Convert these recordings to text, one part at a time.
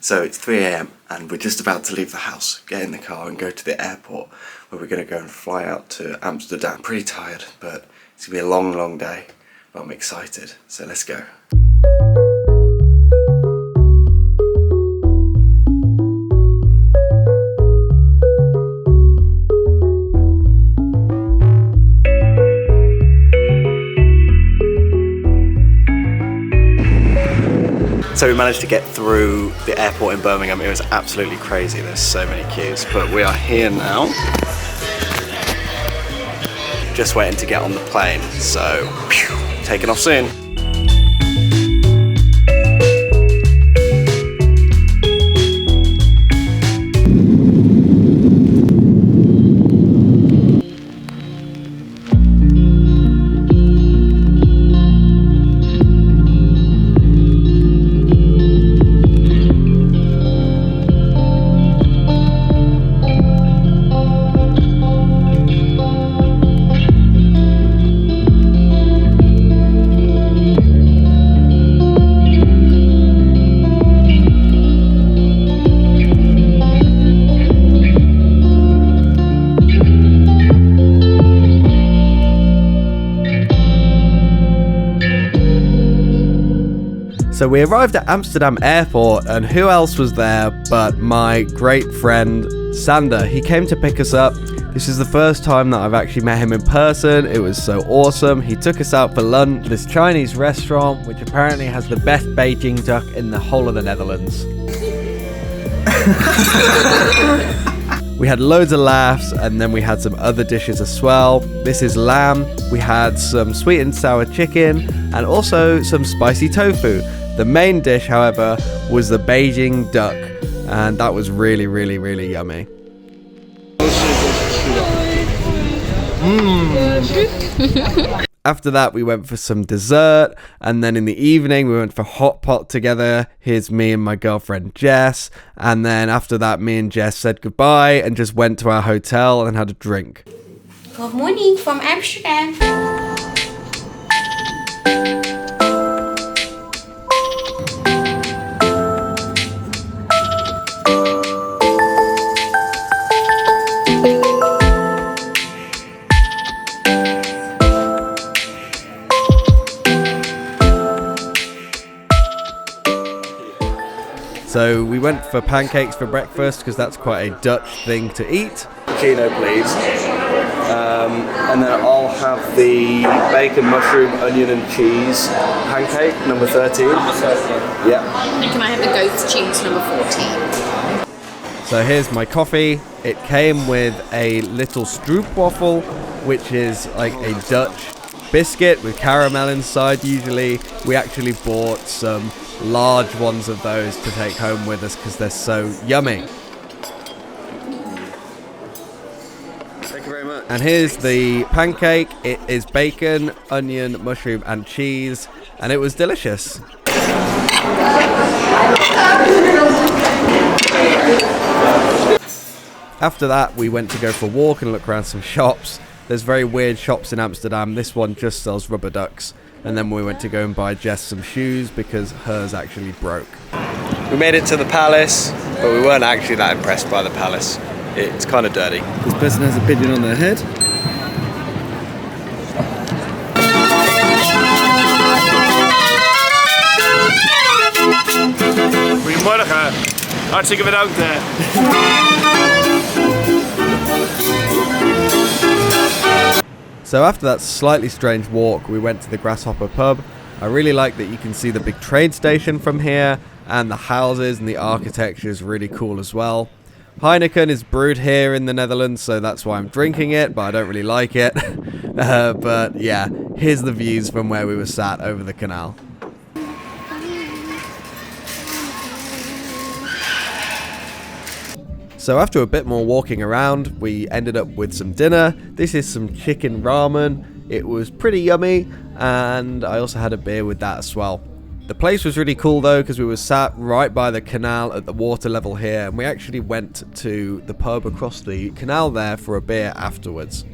So it's 3 a.m. and we're just about to leave the house, get in the car and go to the airport where we're going to go and fly out to Amsterdam. Pretty tired, but it's going to be a long, long day, but I'm excited. So let's go. So we managed to get through the airport in Birmingham. It was absolutely crazy. There's so many queues, but we are here now. Just waiting to get on the plane. So, taking off soon. So we arrived at Amsterdam airport, and who else was there but my great friend Sander. He came to pick us up. This is the first time that I've actually met him in person. It was so awesome. He took us out for lunch at this Chinese restaurant, which apparently has the best Beijing duck in the whole of the Netherlands. We had loads of laughs, and then we had some other dishes as well. This is lamb. We had some sweet and sour chicken and also some spicy tofu. The main dish, however, was the Beijing duck, and that was really, really, really yummy. After that, we went for some dessert, and then in the evening, we went for hot pot together. Here's me and my girlfriend Jess, and then after that, me and Jess said goodbye and just went to our hotel and had a drink. Good morning from Amsterdam. So we went for pancakes for breakfast because that's quite a Dutch thing to eat. Cappuccino, please. And then I'll have the bacon, mushroom, onion and cheese pancake, number 13. Number 13. Yeah. And can I have the goat's cheese number 14? So here's my coffee. It came with a little stroopwafel, which is like a Dutch biscuit with caramel inside usually. We actually bought some large ones of those to take home with us because they're so yummy. Thank you very much. And here's the pancake. It is bacon, onion, mushroom and cheese, and it was delicious. After that, we went to go for a walk and look around some shops. There's very weird shops in Amsterdam. This one just sells rubber ducks. And then we went to go and buy Jess some shoes because hers actually broke. We made it to the palace, but we weren't actually that impressed by the palace. It's kind of dirty. This person has a pigeon on their head. Goedemorgen. Hartstikke bedankt. So after that slightly strange walk, we went to the Grasshopper Pub. I really like that you can see the big train station from here, and the houses and the architecture is really cool as well. Heineken is brewed here in the Netherlands, so that's why I'm drinking it, but I don't really like it. But yeah, here's the views from where we were sat over the canal. So after a bit more walking around, we ended up with some dinner. This is some chicken ramen. It was pretty yummy, and I also had a beer with that as well. The place was really cool though, because we were sat right by the canal at the water level here, and we actually went to the pub across the canal there for a beer afterwards.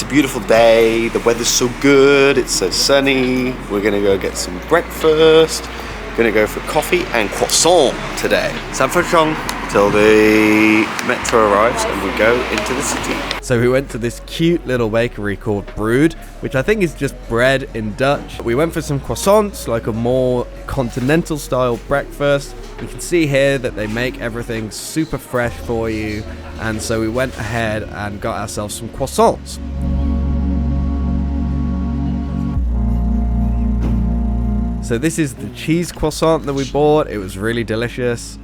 It's a beautiful day, the weather's so good, it's so sunny. We're gonna go get some breakfast. Gonna go for coffee and croissant today. 3分钟 till the metro arrives and we go into the city. So we went to this cute little bakery called Brood, which I think is just bread in Dutch. We went for some croissants, like a more continental style breakfast. You can see here that they make everything super fresh for you. And so we went ahead and got ourselves some croissants. So this is the cheese croissant that we bought. It was really delicious.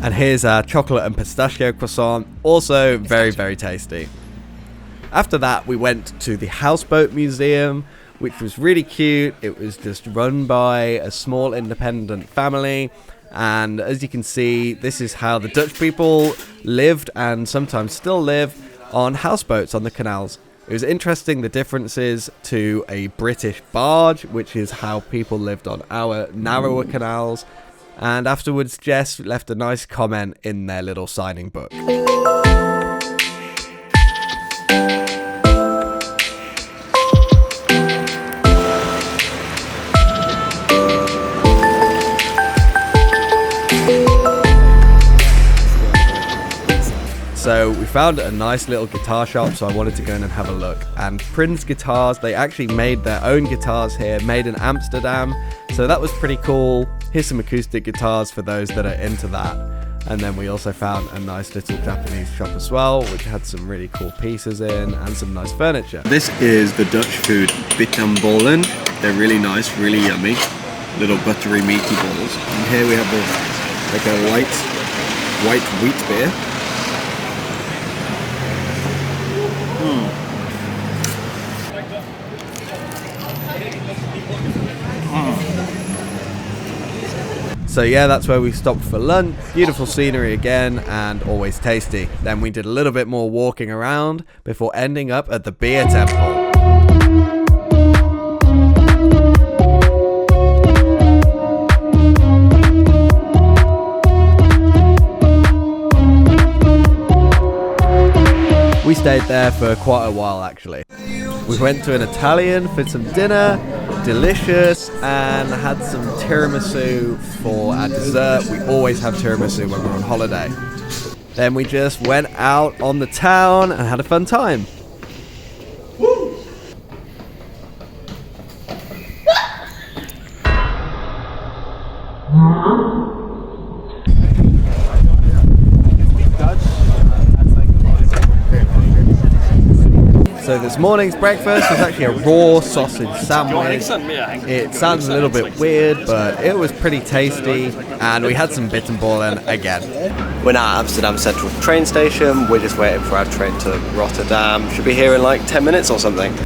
And here's our chocolate and pistachio croissant, also very, very tasty. After that, we went to the Houseboat Museum, which was really cute. It was just run by a small independent family. And as you can see, this is how the Dutch people lived and sometimes still live on houseboats on the canals. It was interesting the differences to a British barge, which is how people lived on our narrower canals. And afterwards, Jess left a nice comment in their little signing book. So we found a nice little guitar shop, so I wanted to go in and have a look. And Prince Guitars, they actually made their own guitars here, made in Amsterdam. So that was pretty cool. Here's some acoustic guitars for those that are into that. And then we also found a nice little Japanese shop as well, which had some really cool pieces in and some nice furniture. This is the Dutch food, bitterballen. They're really nice, really yummy. Little buttery meaty balls. And here we have like a white wheat beer. So yeah, that's where we stopped for lunch. Beautiful scenery again and always tasty. Then we did a little bit more walking around before ending up at the beer temple. We stayed there for quite a while actually. We went to an Italian for some dinner, delicious, and had some tiramisu for our dessert. We always have tiramisu when we're on holiday. Then we just went out on the town and had a fun time. So this morning's breakfast was actually a raw sausage sandwich. It sounds a little bit weird, but it was pretty tasty, and we had some bitterballen again. We're now at Amsterdam Central train station. We're just waiting for our train to Rotterdam. Should be here in like 10 minutes or something.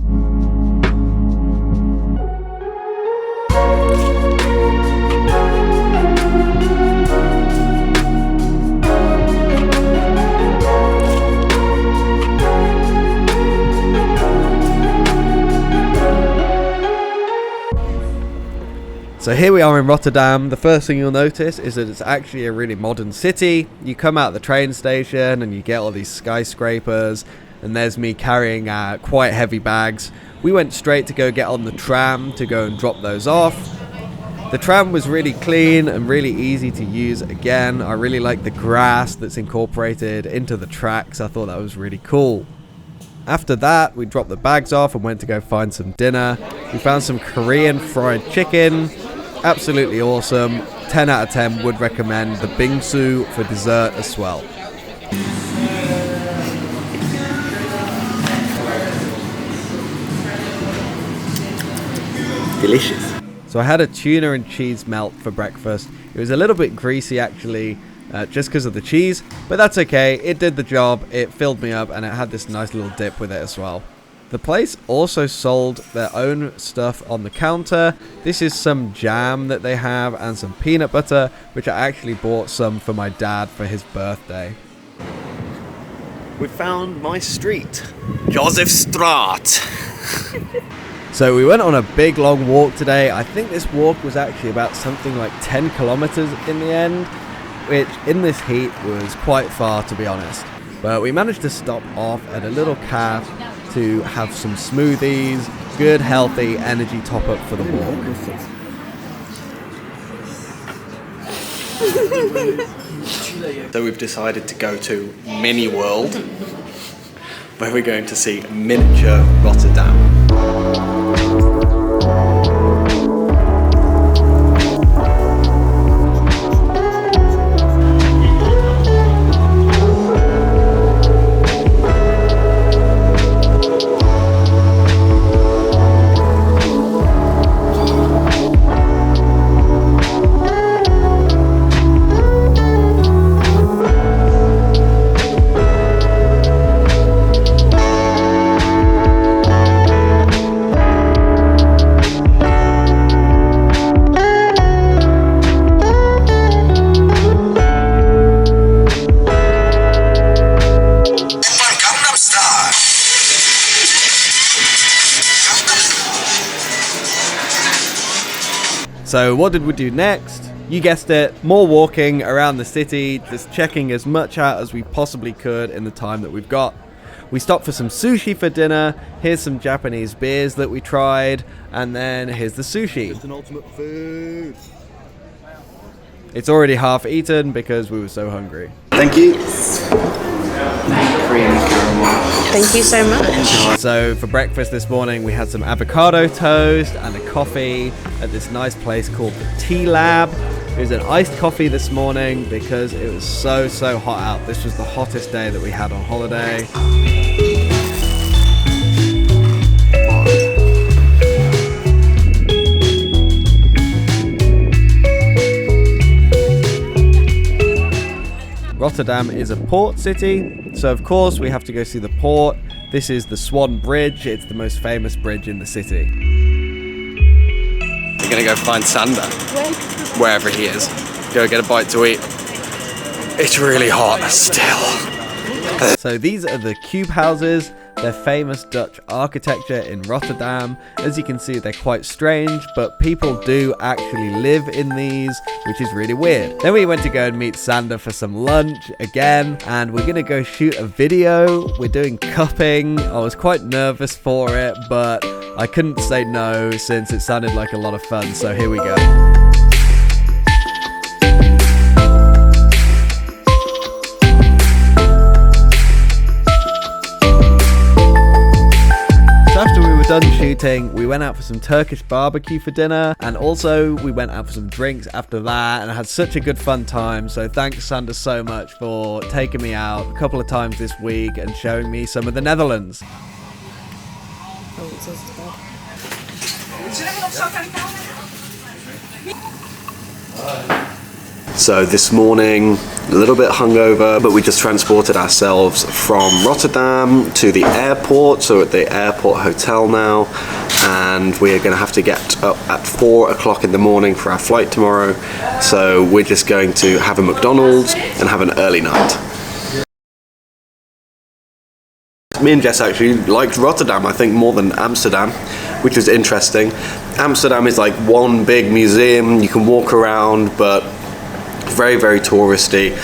So here we are in Rotterdam. The first thing you'll notice is that it's actually a really modern city. You come out the train station and you get all these skyscrapers, and there's me carrying quite heavy bags. We went straight to go get on the tram to go and drop those off. The tram was really clean and really easy to use again. I really like the grass that's incorporated into the tracks. I thought that was really cool. After that, we dropped the bags off and went to go find some dinner. We found some Korean fried chicken. Absolutely awesome. 10 out of 10 would recommend the bingsu for dessert as well. Delicious. So I had a tuna and cheese melt for breakfast. It was a little bit greasy actually, just because of the cheese, but that's okay. It did the job. It filled me up and it had this nice little dip with it as well. The place also sold their own stuff on the counter. This is some jam that they have and some peanut butter, which I actually bought some for my dad for his birthday. We found my street, Josefstraat. So we went on a big long walk today. I think this walk was actually about something like 10 kilometers in the end. which in this heat was quite far, to be honest. But we managed to stop off at a little cafe to have some smoothies, good healthy energy top up for the walk. So we've decided to go to Mini World, where we're going to see miniature Rotterdam. So what did we do next? You guessed it, more walking around the city, just checking as much out as we possibly could in the time that we've got. We stopped for some sushi for dinner, here's some Japanese beers that we tried, and then here's the sushi. It's an ultimate food. It's already half eaten because we were so hungry. Thank you. Thank you so much. So for breakfast this morning we had some avocado toast and a coffee at this nice place called the Tea Lab. It was an iced coffee this morning because it was so hot out. This was the hottest day that we had on holiday. Rotterdam is a port city, so of course we have to go see the port. This is the Swan Bridge, it's the most famous bridge in the city. We're gonna go find Sander, wherever he is. Go get a bite to eat. It's really hot still. So these are the cube houses. They're famous Dutch architecture in Rotterdam. As you can see, they're quite strange, but people do actually live in these, which is really weird. Then we went to go and meet Sander for some lunch again, and we're gonna go shoot a video. We're doing cupping. I was quite nervous for it, but I couldn't say no since it sounded like a lot of fun, so here we go. Done shooting, we went out for some Turkish barbecue for dinner, and also we went out for some drinks after that, and I had such a good fun time. So thanks Sander so much for taking me out a couple of times this week and showing me some of the Netherlands. So this morning, a little bit hungover, but we just transported ourselves from Rotterdam to the airport. So at the airport hotel now, and we are going to have to get up at 4 o'clock in the morning for our flight tomorrow. So we're just going to have a McDonald's and have an early night. Me and Jess actually liked Rotterdam, I think, more than Amsterdam, which is interesting. Amsterdam is like one big museum, you can walk around, but very touristy.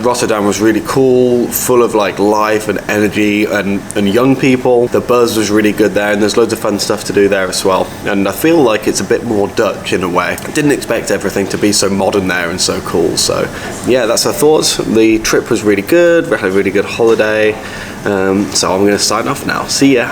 Rotterdam was really cool, full of like life and energy and young people. The buzz was really good there, and there's loads of fun stuff to do there as well. And I feel like it's a bit more Dutch in a way. I didn't expect everything to be so modern there and so cool. So yeah, that's our thoughts. The trip was really good. We had a really good holiday. So I'm going to sign off now. See ya.